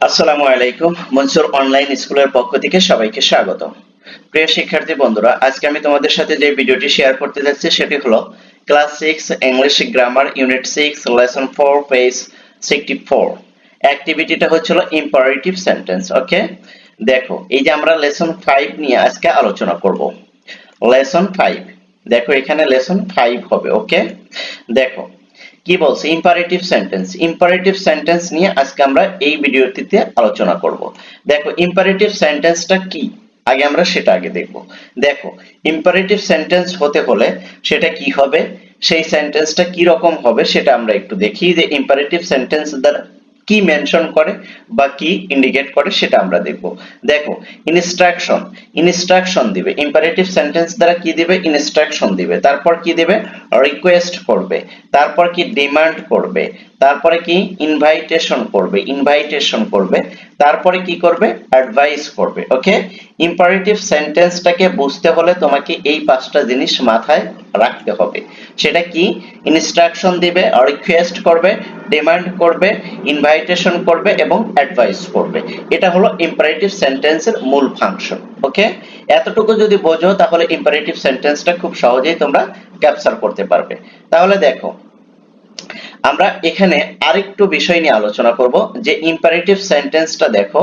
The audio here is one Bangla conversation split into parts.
আসসালামু আলাইকুম। মনসুর অনলাইন স্কুলের পক্ষ থেকে সবাইকে স্বাগত। প্রিয় শিক্ষার্থী বন্ধুরা, আজকে আমি তোমাদের সাথে যে ভিডিওটি শেয়ার করতে যাচ্ছি সেটি হলো class 6 English grammar unit 6 lesson 4 page 64। অ্যাক্টিভিটিটা হচ্ছিল ইম্পারেটিভ সেন্টেন্স। ওকে, দেখো এই যে আমরা লেসন 5 নিয়ে আজকে আলোচনা করব। লেসন 5, দেখো এখানে লেসন 5 হবে। ওকে, দেখো কি বলছে ইম্পারেটিভ সেন্টেন্স। ইম্পারেটিভ সেন্টেন্স নিয়ে আজকে আমরা এই ভিডিওটিতে আলোচনা করব। দেখো ইম্পারেটিভ সেন্টেন্সটা কি, আগে আমরা সেটা আগে দেখব। দেখো ইম্পারেটিভ সেন্টেন্স হতে হলে সেটা কি হবে, সেই সেন্টেন্সটা কি রকম হবে সেটা আমরা একটু দেখি, যে ইম্পারেটিভ সেন্টেন্স দ্বারা কি মেনশন করে বা কি ইন্ডিকেট করে সেটা আমরা দেখব। দেখো ইনস্ট্রাকশন, ইনস্ট্রাকশন দিবে। ইম্পারেটিভ সেন্টেন্স দ্বারা কি দিবে? ইনস্ট্রাকশন দিবে। তারপর কি দিবে? রিকোয়েস্ট করবে। তারপর কি? ডিমান্ড করবে। তারপরে কি? ইনভাইটেশন করবে, ইনভাইটেশন করবে। তারপরে কি করবে? অ্যাডভাইস করবে। ওকে, ইম্পারেটিভ সেন্টেন্সটাকে বুঝতে হলে তোমাকে এই পাঁচটা জিনিস মাথায় রাখতে হবে। সেটা কি? ইনস্ট্রাকশন দিবে, রিকোয়েস্ট করবে, ডিমান্ড করবে, ইনভাইটেশন করবে এবং অ্যাডভাইস করবে। এটা হলো ইম্পারেটিভ সেন্টেন্সের মূল ফাংশন। ওকে, এতটুকু যদি বোঝো তাহলে ইম্পারেটিভ সেন্টেন্সটা খুব সহজেই তোমরা ক্যাপচার করতে পারবে। তাহলে দেখো আমরা এখানে আরেকটু বিষয় নিয়ে আলোচনা করব, যে ইম্পারেটিভ সেন্টেন্সটা দেখো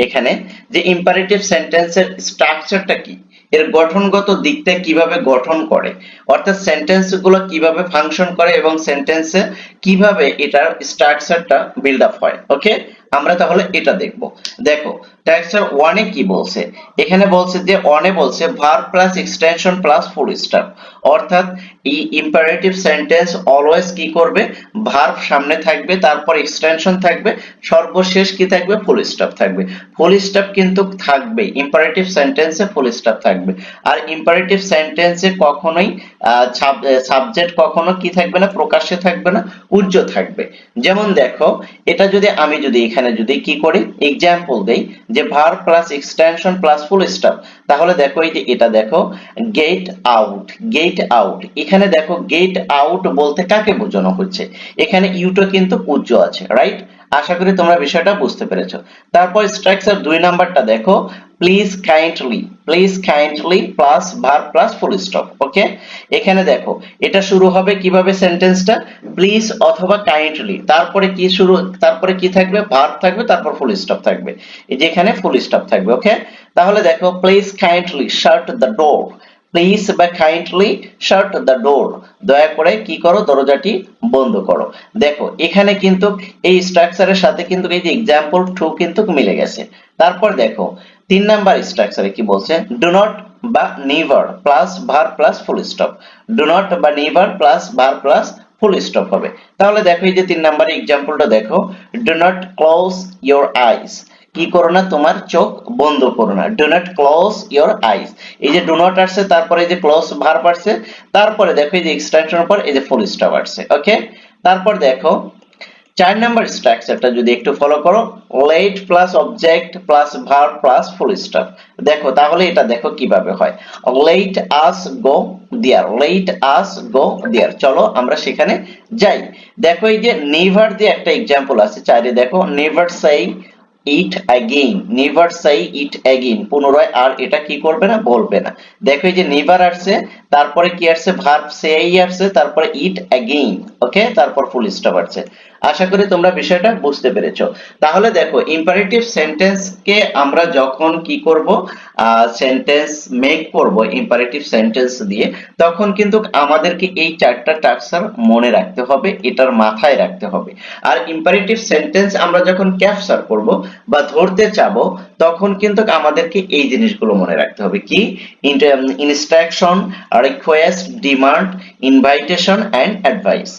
এখানে যে ইম্পারেটিভ সেন্টেন্সের স্ট্রাকচারটা কি, এর গঠনগত দিকটা কিভাবে গঠন করে, অর্থাৎ সেন্টেন্স গুলো কিভাবে ফাংশন করে এবং সেন্টেন্সে কিভাবে এটার স্ট্রাকচারটা বিল্ড আপ হয়। ওকে, আমরা তাহলে এটা দেখব। দেখো স্ট্রাকচার 1 এ কি বলছে, এখানে বলছে যে 1 এ বলছে verb plus extension plus full stop. অর্থাৎ এই ইম্পারেটিভ সেন্টেন্স অলওয়েজ কি করবে? ভার্ব সামনে থাকবে, তারপর এক্সটেনশন থাকবে, সর্বশেষ কি থাকবে? ফুল স্টপ থাকবে। ফুল স্টপ কিন্তু থাকবে ইম্পারেটিভ সেন্টেন্সে, ফুল স্টপ থাকবে। আর ইম্পারেটিভ সেন্টেন্সে কখনোই সাবজেক্ট কখনো কি থাকবে না? প্রকাশ্যে থাকবে না, উজ্জ্ব থাকবে। যেমন দেখো এটা যদি আমি যদি এখানে যদি কি করি, एग्जांपल দেই যে verb plus extension plus full stop, তাহলে দেখো এই যে এটা দেখো গেট আউট, গেট আউট। এখানে দেখো গেট আউট বলতে কাকে বোঝানো হচ্ছে? এখানে ইউটা কিন্তু উজ্জ্ব আছে, রাইট? আশা করি তোমরা বিষয়টা বুঝতে পেরেছো। তারপর স্ট্রাকচার 2 নাম্বারটা দেখো please kindly, please kindly plus verb plus full stop. Okay, এখানে দেখো এটা শুরু হবে কিভাবে? সেন্টেন্সটা প্লিজ অথবা কাইন্ডলি, তারপরে কি শুরু, তারপরে কি থাকবে? ভার্ব থাকবে, তারপর ফুল স্টপ থাকবে। এই যে এখানে ফুল স্টপ থাকবে। ওকে, তাহলে দেখো please kindly shut the door, please বা কাইন্ডলি শাট দ্য ডোর, দয়া করে কি করো? দরজাটি বন্ধ করো। দেখো এখানে কিন্তু এই স্ট্রাকচারের সাথে কিন্তু এই যে एग्जांपल 2 কিন্তু মিলে গেছে। তারপর দেখো 3 নাম্বার স্ট্রাকচারে কি বলছে? ডু নট বা never plus verb plus full stop, do not বা never plus verb plus full stop হবে। তাহলে দেখো এই যে 3 নাম্বারে एग्जांपलটা দেখো do not close your eyes, কি করো না? তোমার চোখ বন্ধ করো না। Do not close your eyes, এই যে ডু নট আসছে, তারপরে এই যে ক্লোজ ভার্ব আসছে, তারপরে দেখো এই যে এক্সটেনশনের পর এই যে ফুল স্টপ আসছে। ওকে, তারপর দেখো 4 নাম্বার স্ট্রাকচারটা যদি একটু ফলো করো, let plus object plus verb plus full stop. দেখো তাহলে এটা দেখো কিভাবে হয়। লেট আস গো দেয়ার, লেট আস গো দেয়ার, চলো আমরা সেখানে যাই। দেখো এই যে নেভার দিয়ে একটা एग्जांपल আছে 4 এ, দেখো নেভার সেই ইট अगेन, নেভার সেই ইট अगेन, পুনরায় আর এটা কি করবে না? বলবে না। দেখো এই যে নেভার আসছে, তারপরে কি আসছে? ভার্ব সেই আসছে, তারপরে ইট अगेन। ওকে, তারপর ফুল স্টপ আসছে। আশা করি তোমরা বিষয়টা বুঝতে পেরেছো। তাহলে দেখো ইম্পারেটিভ সেন্টেন্স কে আমরা যখন কি করব? সেন্টেন্স মেক করব ইম্পারেটিভ সেন্টেন্স দিয়ে, তখন কিন্তু আমাদেরকে এই চারটা স্ট্রাকচার মনে রাখতে হবে, এটার মাথায় রাখতে হবে। আর ইম্পারেটিভ সেন্টেন্স আমরা যখন ক্যাপচার করব বা ধরতে চাবো, তখন কিন্তু আমাদেরকে এই জিনিসগুলো মনে রাখতে হবে। কি? Instruction, request, demand, invitation and advice,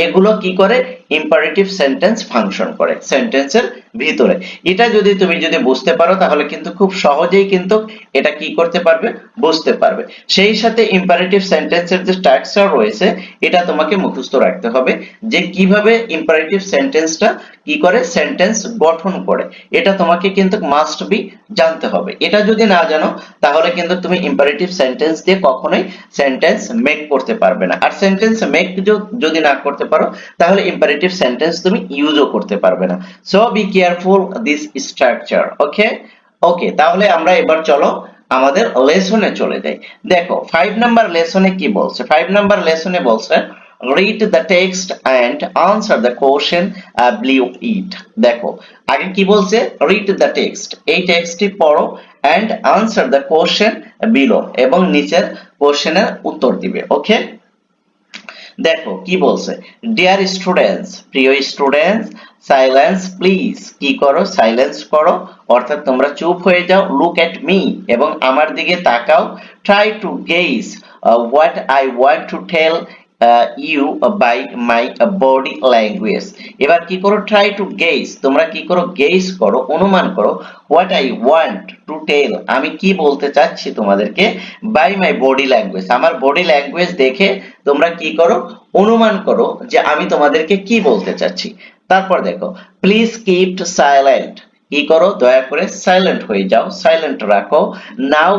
এগুলো কি করে? ইম্পারেটিভ সেন্টেন্স ফাংশন করে সেন্টেন্সের ভিতরে। এটা যদি তুমি বুঝতে পারো তাহলে কিন্তু খুব সহজেই কিন্তু এটা কি করতে পারবে? বুঝতে পারবে। সেই সাথে ইম্পারেটিভ সেন্টেন্সের যে স্ট্রাকচার রয়েছে এটা তোমাকে মুখস্থ রাখতে হবে, যে কিভাবে ইম্পারেটিভ সেন্টেন্সটা কি করে? সেন্টেন্স গঠন করে। এটা তোমাকে কিন্তু মাস্ট বি জানতে হবে। এটা যদি না জানো তাহলে কিন্তু তুমি ইম্পারেটিভ সেন্টেন্স দিয়ে কখনোই সেন্টেন্স মেক করতে পারবে না। আর সেন্টেন্স মেক যদি না করতে পারো তাহলে ইম্পারেটিভ ইম্পারেটিভ সেন্টেন্স তুমি ইউজও করতে পারবে না। So be careful this structure. Okay okay, তাহলে আমরা এবার চলো আমাদের লেসনে চলে যাই। দেখো 5 নাম্বার লেসনে কি বলছে। 5 নাম্বার লেসনে বলছে read the text and answer the question below it। দেখো আগে কি বলছে, read the text, এই টেক্সটটি পড়ো and answer the question below, এবং নিচের কোশ্চেনের উত্তর দিবে। ওকে, দেখো কি বলছে, ডিয়ার স্টুডেন্টস, প্রিয় স্টুডেন্টস, সাইলেন্স প্লিজ, কি করো, সাইলেন্স করো, অর্থাৎ তোমরা চুপ হয়ে যাও, লুক এট মি, এবং আমার দিকে তাকাও, try to guess what I want to tell you by my body language. এবার কি করো, ট্রাই টু গেজ, তোমরা কি করো, গেজ করো, অনুমান করো, what I want to tell, আমি কি বলতে চাচ্ছি তোমাদেরকে, বাই মাই বডি ল্যাঙ্গুয়েজ, আমার বডি ল্যাঙ্গুয়েজ দেখে তোমরা কি করো, অনুমান করো যে আমি তোমাদেরকে কি বলতে চাচ্ছি। তারপর দেখো, প্লিজ কিপ সাইলেন্ট, কি করো, দয়া করে সাইলেন্ট হয়ে যাও, সাইলেন্ট রাখো, নাও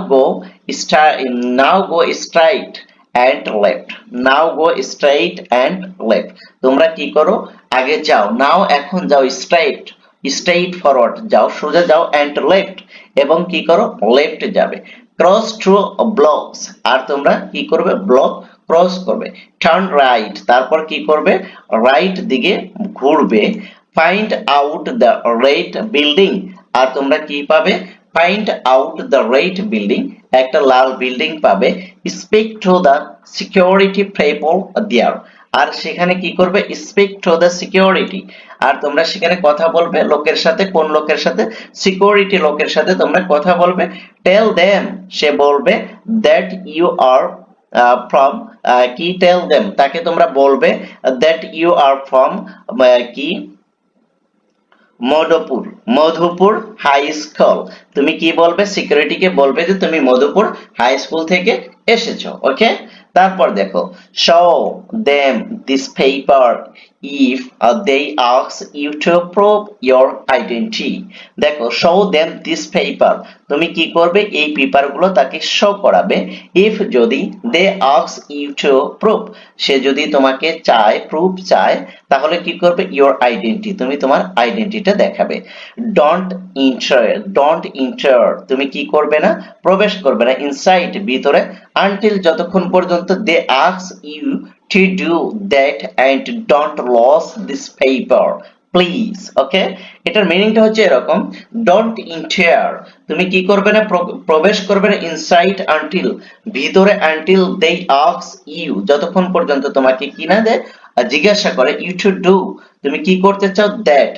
গো straight and left, now go straight and left, তোমরা কি করো, আগে যাও, নাও এখন যাও, straight forward যাও, সোজা যাও, and left, এবং কি করো, লেফট যাবে, ক্রস টু ব্লকস, আর তোমরা কি করবে, ব্লক ক্রস করবে, টার্ন রাইট, তারপর কি করবে, রাইট দিকে ঘুরবে, find out the right building, আর তোমরা কি পাবে, find out the right building, একটা লাল বিল্ডিং পাবে, speak to the security people there, আর সেখানে কি করবে, স্পিক টু দ্য সিকিউরিটি, আর তোমরা সেখানে কথা বলবে লোকের সাথে, কোন লোকের সাথে, সিকিউরিটি লোকের সাথে তোমরা কথা বলবে, টেল দেম, সে বলবে, দ্যাট ইউ আর ফ্রম, কি, টেল দেম, তাকে তোমরা বলবে, দ্যাট ইউ আর ফ্রম, কি, মধুপুর হাই স্কুল, তুমি কি বলবে, সিকিউরিটিকে বলবে যে তুমি মধুপুর হাই স্কুল থেকে এসেছো। ওকে, তারপর দেখো, show them this paper if they ask you to prove your identity. দেখো, শো দেম দিস পেপার, তুমি কি করবে, এই পেপার গুলো তাকে শো করাবে, ইফ যদি, they ask you to prove, সে যদি তোমাকে চায়, প্রুফ চায়, তাহলে কি করবে, ইওর আইডেন্টিটি, তুমি তোমার আইডেন্টিটিটা দেখাবে, ডোন্ট ইন্টার, তুমি কি করবে না, প্রবেশ করবে না, ইনসাইড, ভিতরে, আনটিল, যতক্ষণ পর্যন্ত, they ask you to do that and don't lose this paper please। Okay, এটার মিনিংটা হচ্ছে এরকম, ডোন্ট ইন্টার, তুমি কি করবে না, প্রবেশ করবে না, ইনসাইড, আনটিল, ভিতরে, আনটিল দে আস্ক ইউ, যতক্ষণ পর্যন্ত তোমাকে কি না দেয়, জিজ্ঞাসা করে, ইউ টু ডু, তুমি কি করতে চাও, দ্যাট,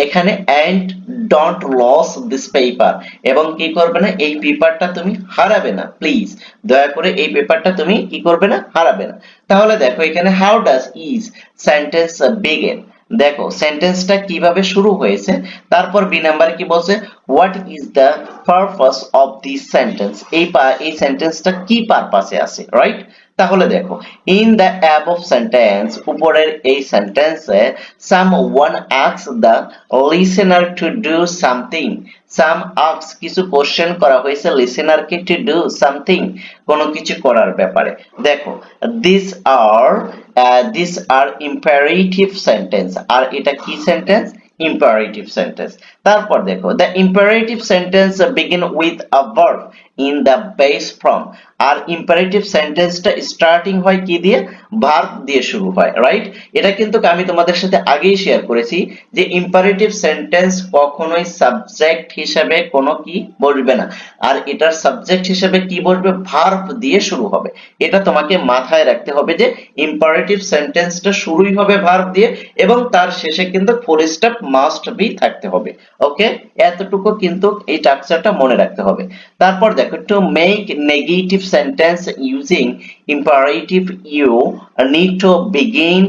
এখানে and don't lose this paper, এবং কি করবে না, এই পেপারটা তুমি হারাবে না, প্লিজ, দয়া করে এই পেপারটা তুমি কি করবে না, হারাবে না। তাহলে দেখো এখানে how does is sentence begin, দেখো সেন্টেন্সটা কিভাবে শুরু হয়েছে, তারপর বি নাম্বারে কি বলছে, what is the purpose of this sentence, এই সেন্টেন্সটা কি পারপাসে আছে, রাইট। তাহলে দেখো, ইন দ্য অ্যাবভ সেন্টেন্স, উপরের এই সেন্টেন্সে, someone asks the listener to do something, some asks, কিছু কোশ্চেন করা হয়েছে লিসেনারকে, টু ডু সামথিং, কোনো কিছু করার ব্যাপারে। দেখো, দিস আর ইম্পারেটিভ সেন্টেন্স, আর এটা কি সেন্টেন্স, ইম্পারেটিভ সেন্টেন্স। তারপর দেখো, the imperative sentence begin with a verb in the base form, আর ইম্পারেটিভ সেন্টেন্সটা স্টার্টিং হয় কি দিয়ে, ভার্ব দিয়ে শুরু হয়, রাইট। এটা কিন্তু আমি তোমাদের সাথে আগেই শেয়ার করেছি যে ইম্পারেটিভ সেন্টেন্স কখনোই সাবজেক্ট হিসেবে কোনো কি বসবে না, আর এটার সাবজেক্ট হিসেবে কি বসবে, ভার্ব দিয়ে শুরু হবে। এটা তোমাকে মাথায় রাখতে হবে যে ইম্পারেটিভ সেন্টেন্সটা শুরুই হবে ভার্ব দিয়ে, এবং তার শেষে কিন্তু ফুল স্টপ মাস্ট বি থাকতে হবে। ওকে, এতটুকু কিন্তু এই স্ট্রাকচারটা মনে রাখতে হবে। তারপর দেখো, to make negative sentence using imperative you need to begin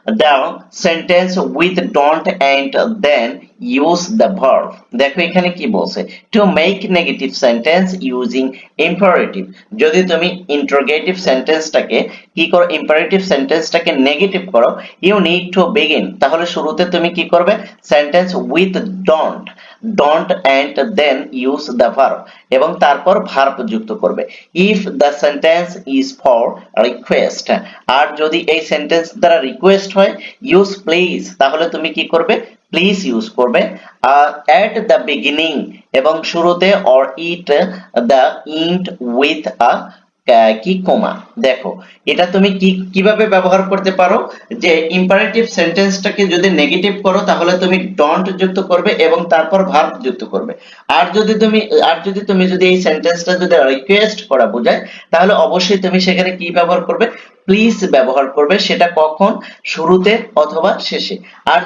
the sentence with don't and then use the verb। দেখো এখানে কি বলছে, to make negative sentence using imperative, যদি তুমি ইন্টারোগেটিভ সেন্টেন্সটাকে কি করো, ইম্পারেটিভ সেন্টেন্সটাকে নেগেটিভ করো, you need to begin, তাহলে শুরুতে তুমি কি করবে, sentence with don't, don't and then use the verb এবং তারপর ভার্ব যুক্ত করবে। If the sentence is for request, আর যদি এই সেন্টেন্স দ্বারা রিকোয়েস্ট হয়, ইউজ প্লিজ, তাহলে তুমি কি করবে? প্লিজ ইউজ করবে। এট দ্য বিগিনিং এবং শুরুতে, or it the ইন্ড with a কি কমা। দেখো এটা তুমি কিভাবে ব্যবহার করতে পারো, যে ইম্পারেটিভ সেন্টেন্সটাকে যদি নেগেটিভ করো তাহলে তুমি ডোন্ট যুক্ত করবে এবং তারপর ভার্ব যুক্ত করবে। আর যদি তুমি এই সেন্টেন্সটা যদি রিকোয়েস্ট করা বোঝায়, তাহলে অবশ্যই তুমি সেখানে কি ব্যবহার করবে? প্লিজ ব্যবহার করবে। সেটা কখন? শুরুতে অথবা শেষে। আর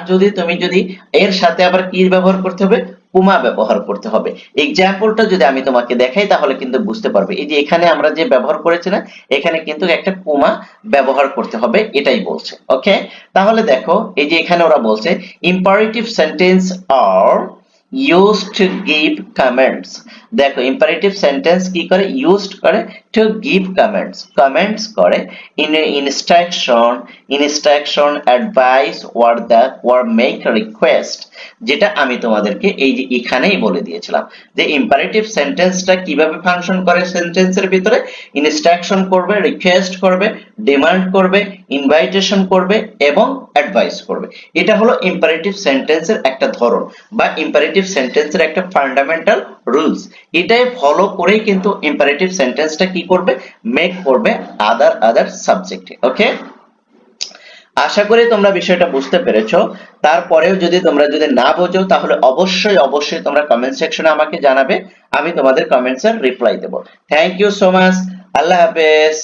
যদি এর সাথে আবার কি ব্যবহার করতে হবে? কুমা ব্যবহার করতে হবে। এক্সাম্পলটা যদি আমি তোমাকে দেখাই তাহলে কিন্তু বুঝতে পারবে। এই যে এখানে আমরা যে ব্যবহার করেছি না, এখানে কিন্তু একটা কুমা ব্যবহার করতে হবে, এটাই বলছে। ওকে, তাহলে দেখো এই যে এখানে ওরা বলছে imperative sentence are used to give comments। দেখো ইম্পারেটিভ সেন্টেন্স কি করে? ইউজড করে টু গিভ কমেন্টস করে in instruction advice or make request, যেটা আমি তোমাদেরকে এই যে এখানেই বলে দিয়েছিলাম যে ইম্পারেটিভ সেন্টেন্সটা কিভাবে ফাংশন করে সেন্টেন্সের ভিতরে। ইনস্ট্রাকশন করবে, রিকোয়েস্ট করবে, ডিমান্ড করবে, ইনভাইটেশন করবে এবং অ্যাডভাইস করবে। এটা হলো ইম্পারেটিভ সেন্টেন্সের একটা ধরন বা ইম্পারেটিভ সেন্টেন্সের একটা ফান্ডামেন্টাল রুলস। এটাই ফলো করেই কিন্তু ইম্পারেটিভ সেন্টেন্সটা কি করবে? মেক করবে আদার সাবজেক্টে। ওকে, আশা করি তোমরা বিষয়টা বুঝতে পেরেছো। তারপরেও যদি তোমরা না বোঝো তাহলে অবশ্যই তোমরা কমেন্ট সেকশনে আমাকে জানাবে, আমি তোমাদের কমেন্টসের রিপ্লাই দেব। Thank you so much. Allah হাফেজ।